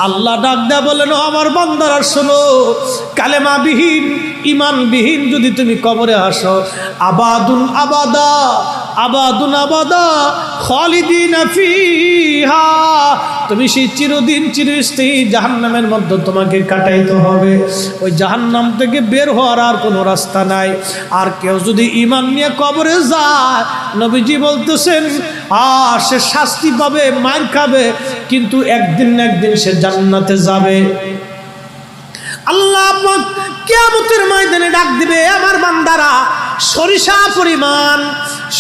আল্লাহ ডাক দেয়া বলেন, ও আমার বান্দারা শোনো, কালেমাবিহীন ঈমানবিহীন যদি তুমি কবরে আসো, আবাদুন আবাদা আবাদুন আবাদা খালিদিনা ফিহা, তুমি সেই চিরদিন চিরস্থায়ী জাহান্নামের মধ্যে তোমাকে কাটাইতে হবে। ওই জাহান্নাম থেকে বের হওয়ার আর কোনো রাস্তা নাই। আর কেউ যদি ঈমান নিয়ে কবরে যায়, নবীজি বলতেছেন সে শাস্তি পাবে, মার খাবে, কিন্তু একদিন না একদিন সে জান্নাতে যাবে। আল্লাহ কিয়ামতের ময়দানে ডাক দিবে, আমার বান্দারা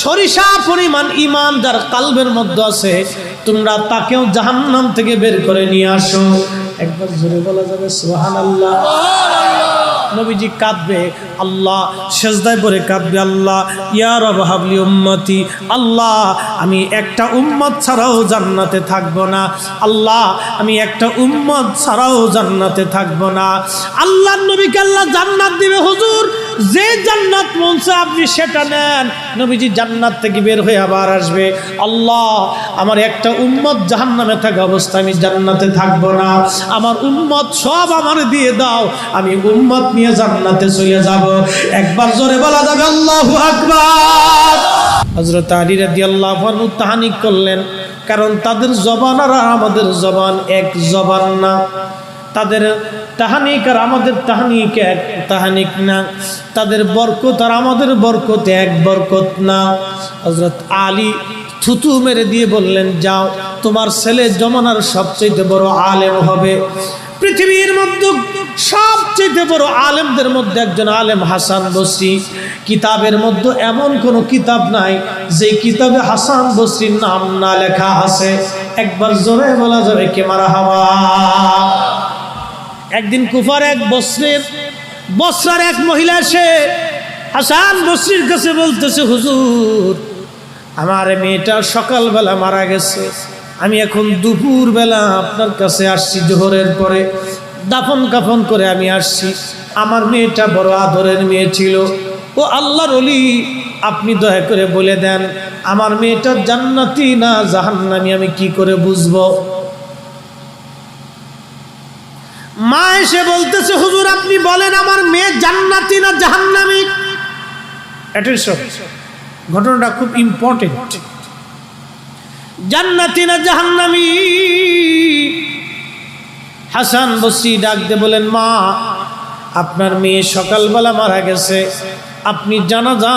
সরিষা পরিমাণ ঈমান যার কলবের মধ্যে আছে, তোমরা তাকেও জাহান্নাম থেকে বের করে নিয়ে আসো। একবার জোরে বলা যাবে সুবহানাল্লাহ। নবীজি কাঁদবে, আল্লাহ সেজদায় পড়ে কাঁদবে, আল্লাহ ইয়া রব হাবলি উম্মতি, আল্লাহ আমি একটা উম্মত ছাড়াও জান্নাতে থাকবো না, আল্লাহ আমি একটা উম্মত ছাড়াও জান্নাতে থাকবো না। আল্লাহর নবীকে আল্লাহ জান্নাত দিবে, হুজুর যে জান্নাত মনসে আপনি সেটা নেন। নবীজি জান্নাত থেকে বের হয়ে আবার আসবে, আল্লাহ আমার একটা উম্মত জাহান্নামে থাকা অবস্থা আমি জান্নাতে থাকবো না, আমার উম্মত সব আমার দিয়ে দাও, আমি উম্মত নিয়ে জান্নাতে চলে যাব। একবার জোরে বলা যাবে আল্লাহু আকবার। হযরত আলী রাদিয়াল্লাহু আনহু তাহনিক করলেন, কারণ তাদের জবান আর আমাদের জবান এক জবান না, তাদের তাহানিক আর আমাদের তাহানিক এক তাহানিক না, তাদের বরকত আর আমাদের বরকত এক বরকত না। হযরত আলী থুতু মেরে দিয়ে বললেন, যাও তোমার ছেলে জমানার সবচেয়ে বড় আলেম হবে। পৃথিবীর মধ্যে সবচেয়ে বড় আলেমদের মধ্যে একজন আলেম হাসান বসরি। কিতাবের মধ্যে এমন কোনো কিতাব নাই যে কিতাবে হাসান বসরির নাম না লেখা আছে। একবার জোরে বলা যাবে কে মারহাবা। একদিন কুফার এক বসরার এক মহিলা এসে হাসান বসরির কাছে বলতেছে, হুজুর আমার মেয়েটা সকালবেলা মারা গেছে, আমি এখন দুপুর বেলা আপনার কাছে আসছি, জোহরের পরে দাফন কাফন করে আমি আসছি। আমার মেয়েটা বড় আদরের মেয়ে ছিল, ও আল্লাহর ওলি, আপনি দয়া করে বলে দেন আমার মেয়েটা জান্নাতি না জাহান্নামী, আমি কি করে বুঝবো? মা এসে বলতেছে, হুজুর আপনি বলেন আমার মেয়ে জান্নাতি না জাহান্নামী। অ্যাটেনশন, ঘটনাটা খুব ইম্পর্টেন্ট। জান্নাতি না জাহান্নামী? হাসান বসরি ডাক দিয়ে বলেন, মা আপনার মেয়ে সকালবেলা মারা গেছে, আপনি জানাজা